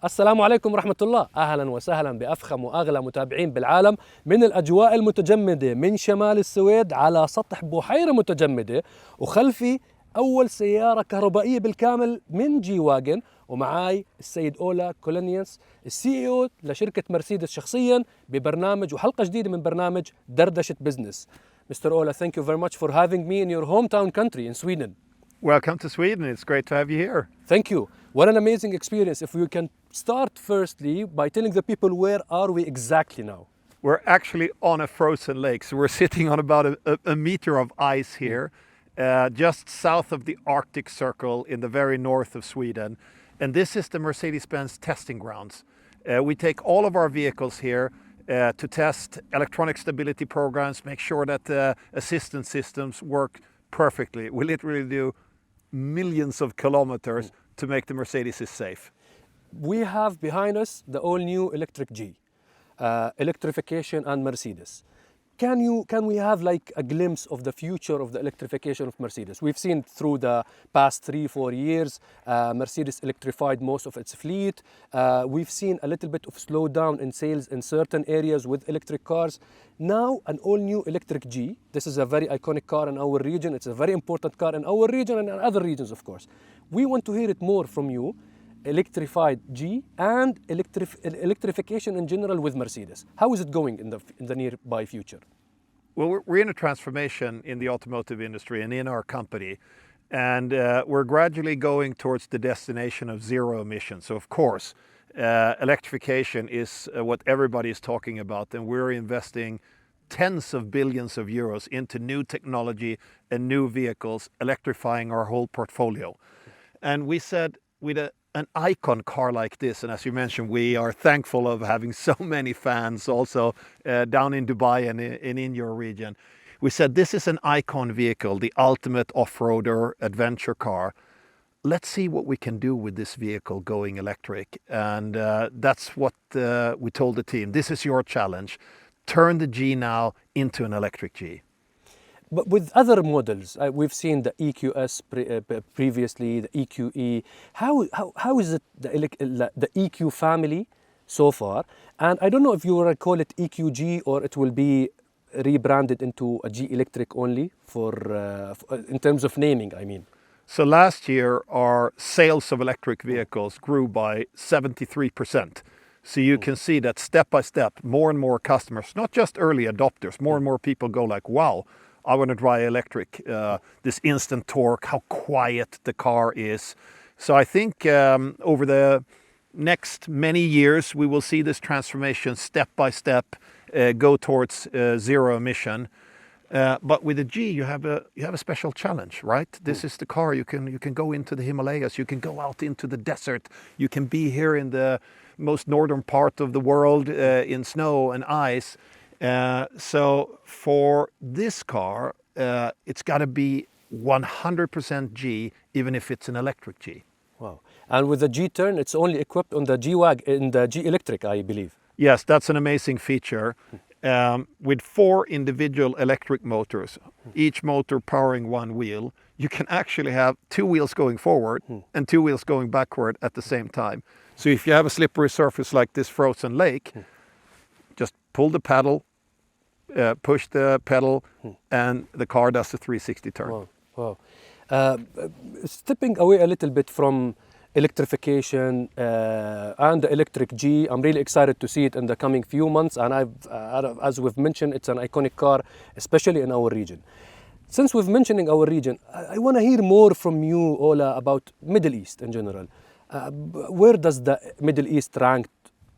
السلام عليكم ورحمة الله. أهلا وسهلا بأفخم وأغلى متابعين بالعالم من الأجواء المتجمدة من شمال السويد على سطح بحيرة متجمدة، وخلفي أول سيارة كهربائية بالكامل من جي واجن، ومعاي السيد أولا كولينيانس السي او لشركة مرسيدس شخصيا ببرنامج وحلقة جديدة من برنامج دردشة بزنس. Mr. Ola, thank you very much for having me in your hometown country in Sweden. Welcome to Sweden. It's great to have you here. Thank you. What an amazing experience. If we can start firstly by telling the people where are we exactly now? We're actually on a frozen lake. So we're sitting on about a meter of ice here, just south of the Arctic Circle in the very north of Sweden. And this is the Mercedes-Benz testing grounds. We take all of our vehicles here to test electronic stability programs, make sure that the assistance systems work perfectly. We literally do millions of kilometers to make the Mercedes safe. We have behind us the all-new electric G, electrification and Mercedes. Can we have like a glimpse of the future of the electrification of Mercedes? We've seen through the past 3-4 years, Mercedes electrified most of its fleet. We've seen a little bit of slowdown in sales in certain areas with electric cars. Now an all-new electric G. This is a very iconic car in our region. It's a very important car in our region and in other regions, of course. We want to hear it more from you. Electrified G and electrification in general with Mercedes. How is it going in the nearby future? Well, we're in a transformation in the automotive industry and in our company, and we're gradually going towards the destination of zero emissions. So of course, electrification is what everybody is talking about, and we're investing tens of billions of euros into new technology and new vehicles, electrifying our whole portfolio. And we said with an icon car like this, and as you mentioned, we are thankful of having so many fans also down in Dubai and in your region. We said this is an icon vehicle, the ultimate off-roader adventure car. Let's see what we can do with this vehicle going electric. And that's what we told the team. This is your challenge. Turn the G now into an electric G. But with other models, we've seen the EQS previously, the EQE. How is it the EQ family so far? And I don't know if you will call it EQG or it will be rebranded into a G electric only for in terms of naming, I mean. So last year, our sales of electric vehicles grew by 73%. So you can see that step by step, more and more customers, not just early adopters, more and more people go like, wow, I want to drive electric, this instant torque, how quiet the car is. So I think over the next many years, we will see this transformation step by step go towards zero emission. But with the G, you have a special challenge, right? This is the car you can go into the Himalayas, you can go out into the desert, you can be here in the most northern part of the world in snow and ice. So for this car, it's got to be 100% G, even if it's an electric G. Wow! And with the G turn, it's only equipped on the G in the G electric, I believe. Yes, that's an amazing feature. With 4 individual electric motors, each motor powering one wheel, you can actually have 2 wheels going forward and 2 wheels going backward at the same time. So if you have a slippery surface like this frozen lake, just pull the pedal, push the pedal, and the car does a 360 turn. Wow. Stepping away a little bit from electrification and the electric G, I'm really excited to see it in the coming few months. And as we've mentioned, it's an iconic car, especially in our region. Since we've mentioning our region, I want to hear more from you, Ola, about Middle East in general. Where does the Middle East rank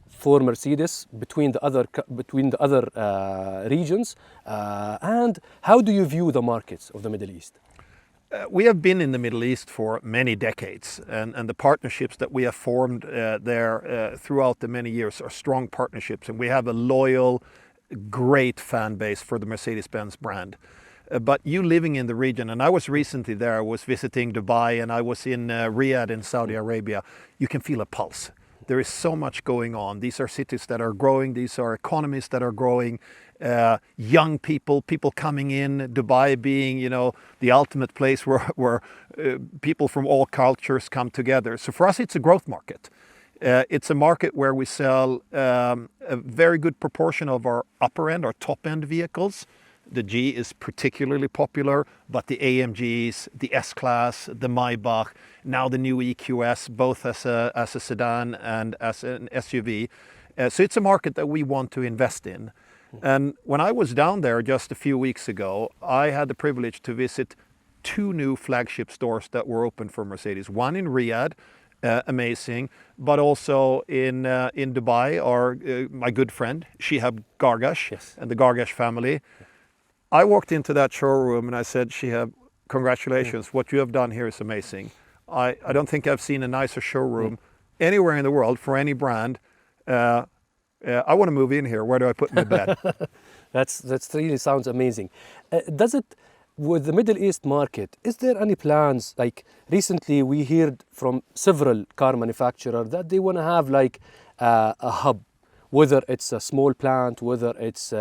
for Mercedes between the other regions, and how do you view the markets of the Middle East? We have been in the Middle East for many decades, and the partnerships that we have formed there throughout the many years are strong partnerships, and we have a loyal, great fan base for the Mercedes-Benz brand. But you living in the region, and I was recently there, I was visiting Dubai and I was in Riyadh in Saudi Arabia, you can feel a pulse. There is so much going on. These are cities that are growing, these are economies that are growing, young people coming in, Dubai being, the ultimate place where people from all cultures come together. So for us, it's a growth market. It's a market where we sell a very good proportion of our upper end, our top end vehicles. The G is particularly popular, but the AMGs, the S-Class, the Maybach, now the new EQS, both as a sedan and as an SUV. So it's a market that we want to invest in. And when I was down there just a few weeks ago, I had the privilege to visit 2 new flagship stores that were open for Mercedes. One in Riyadh, amazing, but also in Dubai, my good friend Shihab Gargash, Yes. and the Gargash family. I walked into that showroom and I said, Shihab, congratulations, what you have done here is amazing. I don't think I've seen a nicer showroom anywhere in the world for any brand. I want to move in here. Where do I put my bed? That's really sounds amazing. Does it, with the Middle East market, is there any plans? Like recently we heard from several car manufacturers that they want to have like a hub, whether it's a small plant, whether it's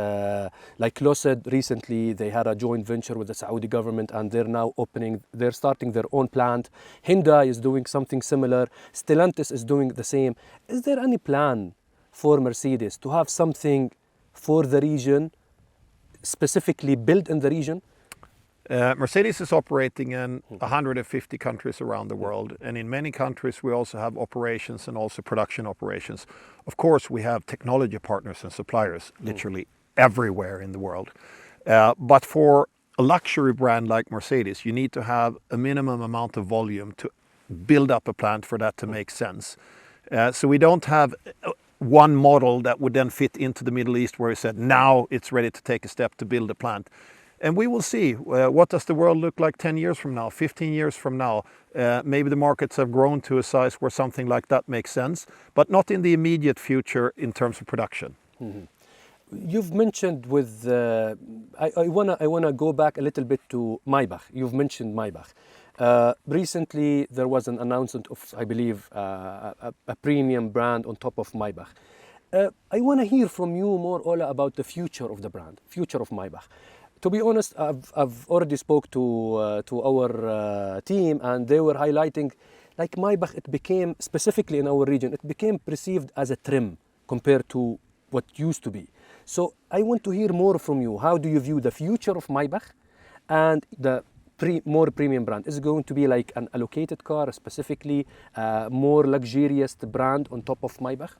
like Lucid recently, they had a joint venture with the Saudi government and they're starting their own plant. Hyundai is doing something similar. Stellantis is doing the same. Is there any plan for Mercedes to have something for the region, specifically built in the region? Mercedes is operating in 150 countries around the world, and in many countries we also have operations and also production operations. Of course, we have technology partners and suppliers literally everywhere in the world. But for a luxury brand like Mercedes, you need to have a minimum amount of volume to build up a plant for that to make sense. So we don't have one model that would then fit into the Middle East where we said now it's ready to take a step to build a plant. And we will see, what does the world look like 10 years from now, 15 years from now? Maybe the markets have grown to a size where something like that makes sense, but not in the immediate future in terms of production. Mm-hmm. You've mentioned with, I wanna go back a little bit to Maybach. You've mentioned Maybach. Recently there was an announcement of, I believe, a premium brand on top of Maybach. I wanna hear from you more, Ola, about the future of the brand, future of Maybach. To be honest, I've already spoke to our team, and they were highlighting, like Maybach, it became, specifically in our region, it became perceived as a trim compared to what used to be. So I want to hear more from you. How do you view the future of Maybach and the more premium brand? Is it going to be like an allocated car, specifically more luxurious brand on top of Maybach?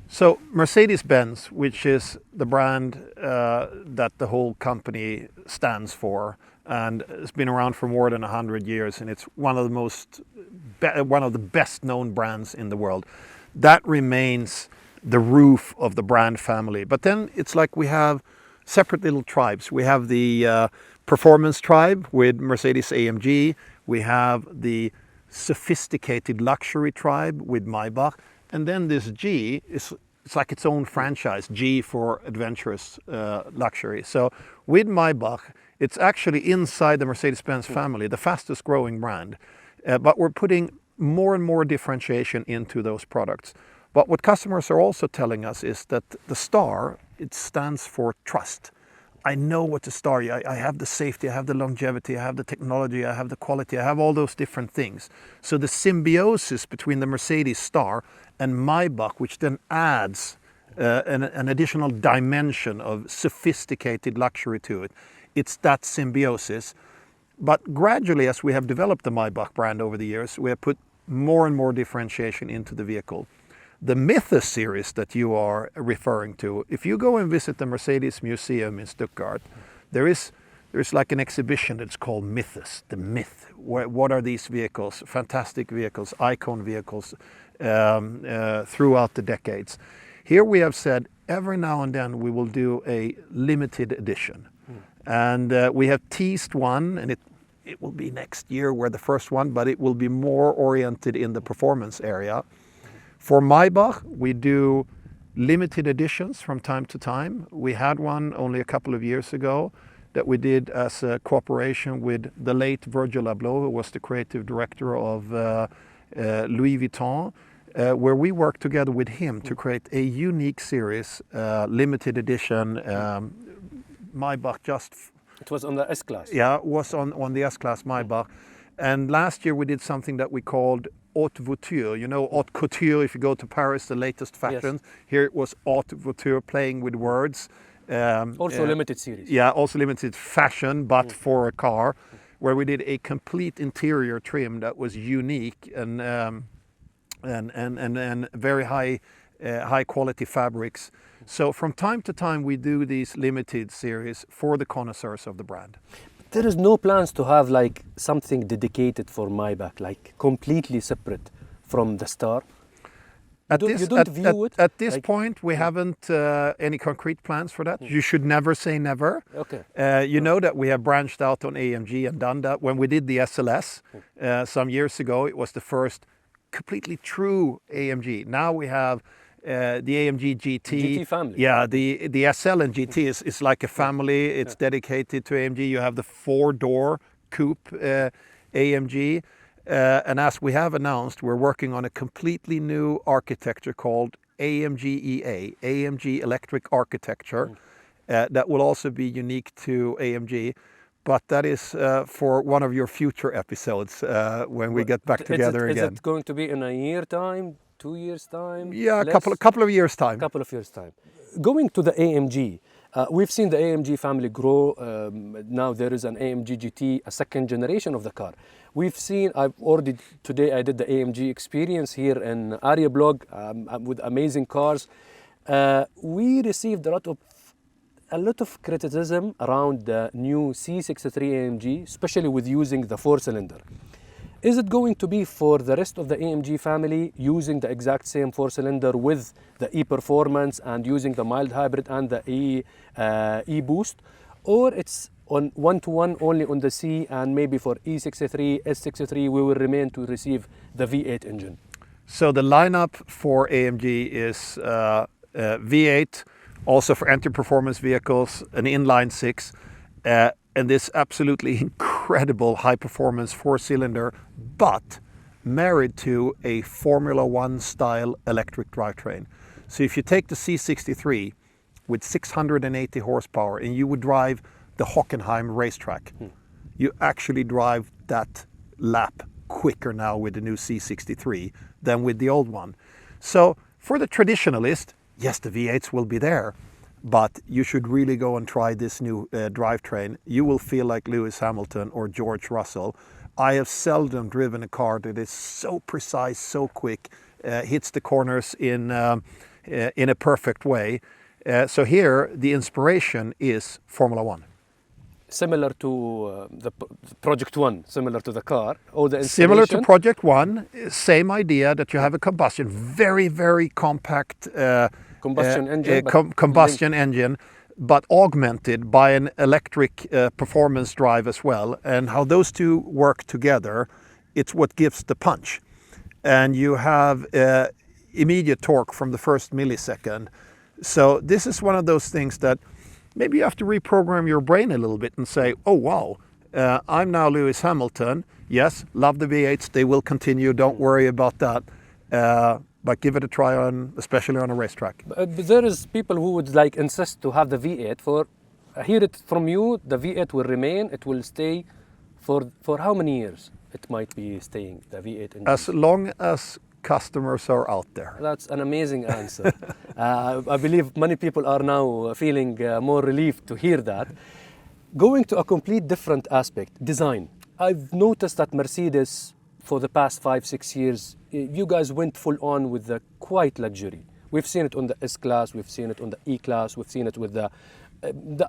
So Mercedes-Benz, which is the brand that the whole company stands for, and it's been around for more than 100 years, and it's one of the best known brands in the world. That remains the roof of the brand family. But then it's like we have separate little tribes. We have the performance tribe with Mercedes AMG. We have the sophisticated luxury tribe with Maybach. And then this G it's like its own franchise, G for adventurous luxury. So with Maybach, it's actually inside the Mercedes-Benz family, the fastest growing brand. But we're putting more and more differentiation into those products. But what customers are also telling us is that the star, it stands for trust. I know what the star is. I have the safety, I have the longevity, I have the technology, I have the quality, I have all those different things. So the symbiosis between the Mercedes star and Maybach, which then adds an additional dimension of sophisticated luxury to it, it's that symbiosis. But gradually, as we have developed the Maybach brand over the years, we have put more and more differentiation into the vehicle. The Mythos series that you are referring to, if you go and visit the Mercedes Museum in Stuttgart, there's like an exhibition that's called Mythos, the myth. What are these vehicles? Fantastic vehicles, icon vehicles throughout the decades. Here we have said every now and then we will do a limited edition. And we have teased one, and it will be next year, we're the first one, but it will be more oriented in the performance area. For Maybach, we do limited editions from time to time. We had one only a couple of years ago that we did as a cooperation with the late Virgil Abloh, who was the creative director of Louis Vuitton, where we worked together with him to create a unique series, limited edition. Maybach It was on the S-Class. Yeah, it was on the S-Class Maybach. And last year we did something that we called haute couture. You know, haute couture, if you go to Paris, the latest fashions. Here it was haute couture, playing with words. Also limited series. Yeah, also limited fashion, but for a car, where we did a complete interior trim that was unique and very high quality fabrics. So from time to time we do these limited series for the connoisseurs of the brand. There is no plans to have like something dedicated for Maybach, like completely separate from the Star? At this like, point, we haven't any concrete plans for that. You should never say never. Okay. You know that we have branched out on AMG and done that. When we did the SLS some years ago, it was the first completely true AMG. Now we have the AMG GT. GT family. Yeah, the SL and GT is like a family. It's dedicated to AMG. You have the 4-door coupe AMG. And as we have announced, we're working on a completely new architecture called AMG EA, AMG Electric Architecture, that will also be unique to AMG. But that is for one of your future episodes when we get back together again. Is it going to be in a year time, 2 years time? Yeah, a couple of years time. Couple of years time. Going to the AMG, we've seen the AMG family grow. Now there is an AMG GT, a second generation of the car. We've seen, today I did the AMG experience here in Aria blog with amazing cars. We received a lot of criticism around the new C63 AMG, especially with using the 4-cylinder. Is it going to be for the rest of the AMG family using the exact same 4-cylinder with the e-performance and using the mild hybrid and the e-boost? Or it's on one-to-one only on the C, and maybe for E63, S63 we will remain to receive the V8 engine? So the lineup for AMG is V8, also for entry performance vehicles, an inline 6, and this absolutely incredible high performance 4-cylinder, but married to a Formula One style electric drivetrain. So if you take the C63 with 680 horsepower and you would drive the Hockenheim racetrack, you actually drive that lap quicker now with the new C63 than with the old one. So for the traditionalist, yes, the V8s will be there, but you should really go and try this new drivetrain. You will feel like Lewis Hamilton or George Russell. I have seldom driven a car that is so precise, so quick, hits the corners in a perfect way. So here, the inspiration is Formula One. Similar to the Project One, similar to the car, or the similar to Project One, same idea that you have a combustion, very, very compact combustion engine, but augmented by an electric performance drive as well. And how those two work together, it's what gives the punch. And you have immediate torque from the first millisecond. So this is one of those things that maybe you have to reprogram your brain a little bit and say, oh, wow, I'm now Lewis Hamilton. Yes, love the V8s. They will continue. Don't worry about that. But give it a try especially on a racetrack. But there is people who would insist to have the V8 I hear it from you, the V8 will remain. It will stay for how many years? It might be staying, the V8 engine. As long as customers are out there. That's an amazing answer. I believe many people are now feeling more relieved to hear that. Going to a complete different aspect, design. I've noticed that Mercedes, for the past 5-6 years, you guys went full on with the quiet luxury. We've seen it on the S-Class, we've seen it on the E-Class, we've seen it with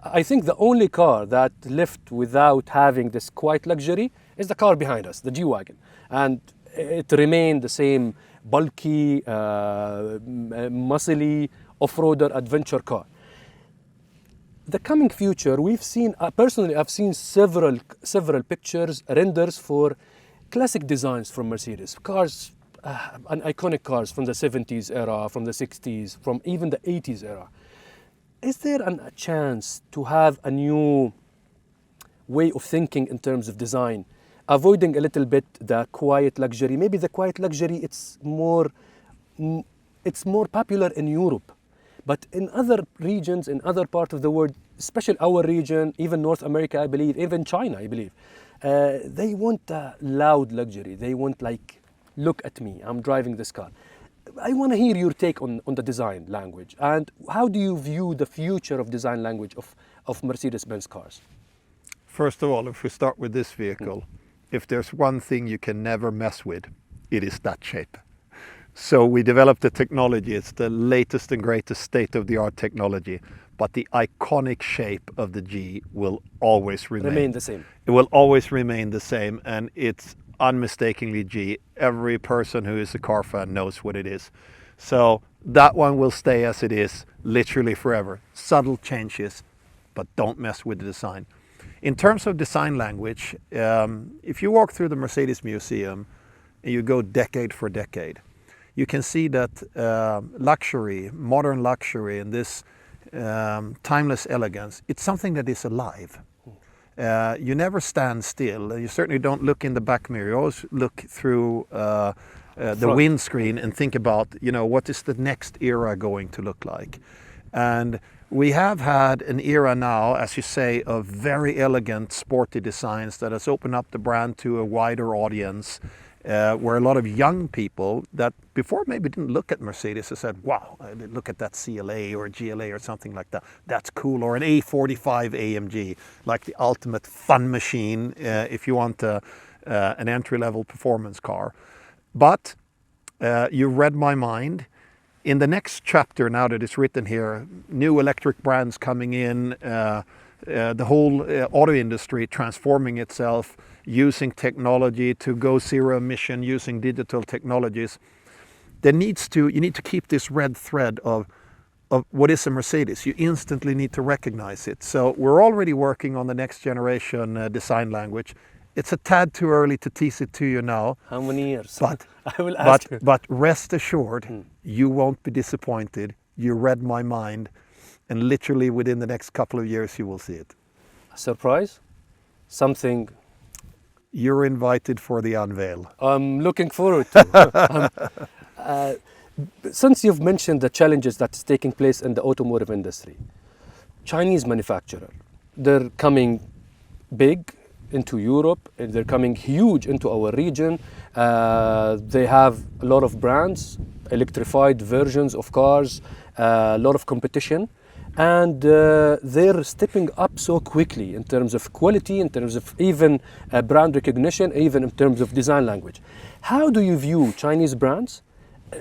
I think the only car that lived without having this quiet luxury is the car behind us, the G-Wagon. And it remained the same bulky, muscly, off-roader adventure car. The coming future, we've seen, personally I've seen several pictures, renders for classic designs from Mercedes. Cars, iconic cars from the 70s era, from the 60s, from even the 80s era. Is there a chance to have a new way of thinking in terms of design, avoiding a little bit the quiet luxury? Maybe the quiet luxury, it's more popular in Europe, but in other regions, in other parts of the world, especially our region, even North America, I believe, even China, I believe, they want a loud luxury. They want look at me, I'm driving this car. I want to hear your take on the design language, and how do you view the future of design language of Mercedes-Benz cars? First of all, if we start with this vehicle, if there's one thing you can never mess with, it is that shape. So we developed the technology. It's the latest and greatest state-of-the-art technology, but the iconic shape of the G will always Remain the same. It will always remain the same, and it's unmistakably G. Every person who is a car fan knows what it is. So that one will stay as it is, literally forever. Subtle changes, but don't mess with the design. In terms of design language, if you walk through the Mercedes Museum and you go decade for decade, you can see that luxury, modern luxury, and this timeless elegance, it's something that is alive. You never stand still. You certainly don't look in the back mirror. You always look through the windscreen and think about, what is the next era going to look like? And we have had an era now, as you say, of very elegant, sporty designs that has opened up the brand to a wider audience, where a lot of young people that before maybe didn't look at Mercedes and said, wow, look at that CLA or GLA or something like that. That's cool. Or an A45 AMG, like the ultimate fun machine if you want an entry-level performance car. But you read my mind. In the next chapter, now that it's written here, new electric brands coming in, the whole auto industry transforming itself, using technology to go zero emission, using digital technologies. You need to keep this red thread of what is a Mercedes. You instantly need to recognize it. So we're already working on the next generation design language. It's a tad too early to tease it to you now. How many years? But I will ask you. But rest assured, you won't be disappointed. You read my mind, and literally within the next couple of years, you will see it. A surprise? Something You're invited for the unveil. I'm looking forward to. Since you've mentioned the challenges that's taking place in the automotive industry, Chinese manufacturer, they're coming big into Europe, and they're coming huge into our region. They have a lot of brands, electrified versions of cars, a lot of competition, and they're stepping up so quickly in terms of quality, in terms of even brand recognition, even in terms of design language. How do you view Chinese brands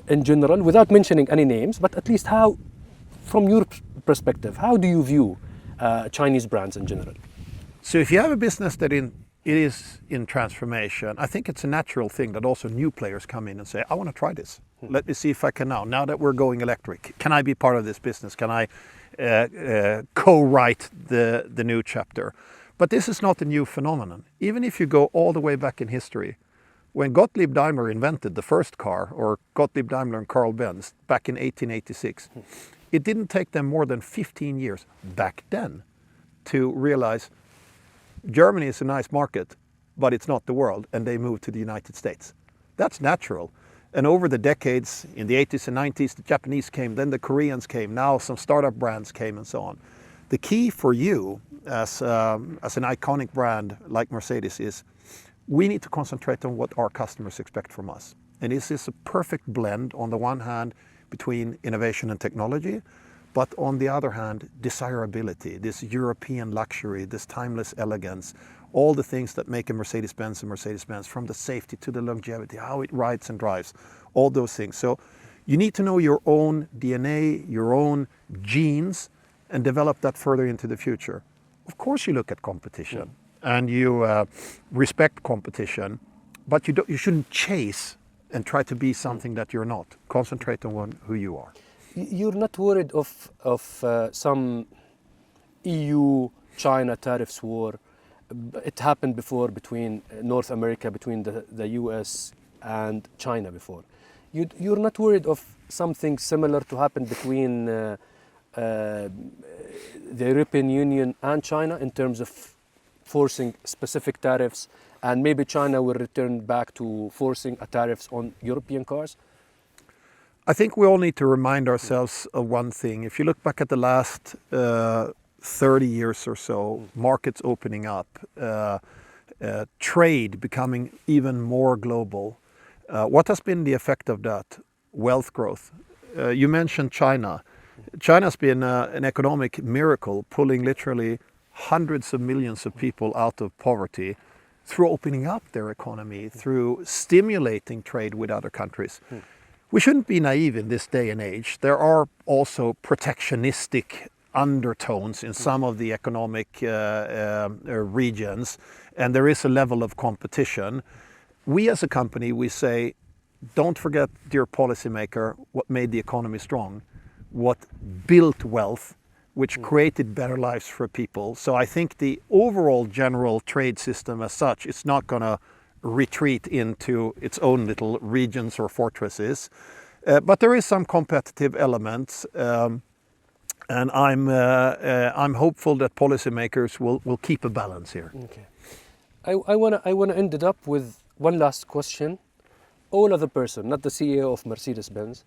in general, without mentioning any names, but at least how, from your perspective, how do you view Chinese brands in general? So if you have a business that it is in transformation, I think it's a natural thing that also new players come in and say, I want to try this. Let me see if I can now that we're going electric, can I be part of this business? Can I co-write the new chapter? But this is not a new phenomenon. Even if you go all the way back in history, when Gottlieb Daimler invented the first car, or Gottlieb Daimler and Carl Benz back in 1886, it didn't take them more than 15 years back then to realize Germany is a nice market, but it's not the world, and they moved to the United States. That's natural. And over the decades, in the 80s and 90s, the Japanese came, then the Koreans came, now some startup brands came and so on. The key for you as an iconic brand like Mercedes is we need to concentrate on what our customers expect from us. And this is a perfect blend, on the one hand, between innovation and technology, but on the other hand, desirability, this European luxury, this timeless elegance, all the things that make a Mercedes-Benz a Mercedes-Benz, from the safety to the longevity, how it rides and drives, all those things. So you need to know your own DNA, your own genes, and develop that further into the future. Of course you look at competition and you respect competition, but you shouldn't chase and try to be something that you're not. Concentrate on who you are. You're not worried of some EU-China tariffs war. It happened before between North America, between the US and China before. You're not worried of something similar to happen between the European Union and China in terms of forcing specific tariffs, and maybe China will return back to forcing tariffs on European cars? I think we all need to remind ourselves of one thing. If you look back at the last 30 years or so, markets opening up, trade becoming even more global, What has been the effect of that? Wealth growth. You mentioned China. China's been an economic miracle, pulling literally hundreds of millions of people out of poverty through opening up their economy, through stimulating trade with other countries. We shouldn't be naive in this day and age. There are also protectionistic undertones in some of the economic regions, and there is a level of competition. We as a company, we say, don't forget, dear policymaker, what made the economy strong, what built wealth, which created better lives for people. So I think the overall general trade system as such is not going to retreat into its own little regions or fortresses. But there is some competitive elements, and I'm hopeful that policymakers will keep a balance here. Okay. I wanna end it up with one last question. All other person, not the CEO of Mercedes-Benz,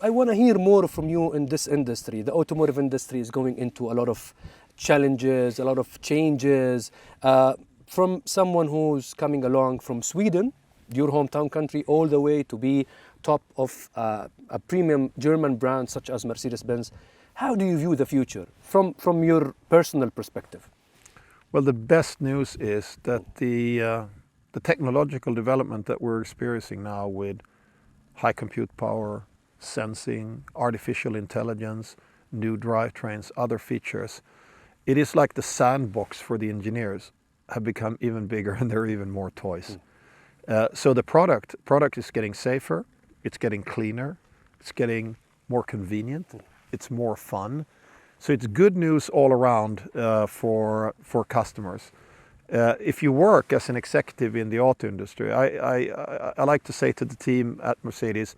I want to hear more from you in this industry. The automotive industry is going into a lot of challenges, a lot of changes. From someone who's coming along from Sweden, your hometown country, all the way to be top of a premium German brand such as Mercedes-Benz. How do you view the future from your personal perspective? Well, the best news is that the technological development that we're experiencing now with high compute power, sensing, artificial intelligence, new drivetrains, other features, it is like the sandbox for the engineers have become even bigger, and there are even more toys. So the product is getting safer, it's getting cleaner, it's getting more convenient, it's more fun. So it's good news all around for customers. If you work as an executive in the auto industry, I like to say to the team at Mercedes,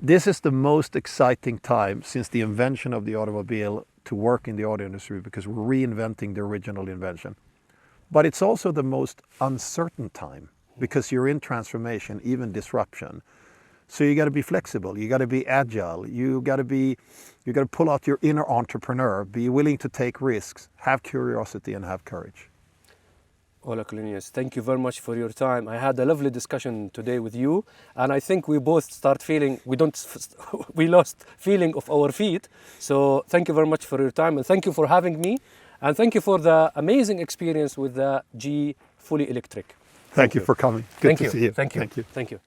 this is the most exciting time since the invention of the automobile to work in the auto industry, because we're reinventing the original invention. But it's also the most uncertain time, because you're in transformation, even disruption. So you got to be flexible, you got to be agile, you got to pull out your inner entrepreneur, be willing to take risks, have curiosity, and have courage. Ola Colinius, thank you very much for your time. I had a lovely discussion today with you, and I think we both start feeling, we lost feeling of our feet. So thank you very much for your time, and thank you for having me, and thank you for the amazing experience with the G fully electric. Thank you for coming. Good to see you. Thank you. Thank you. Thank you.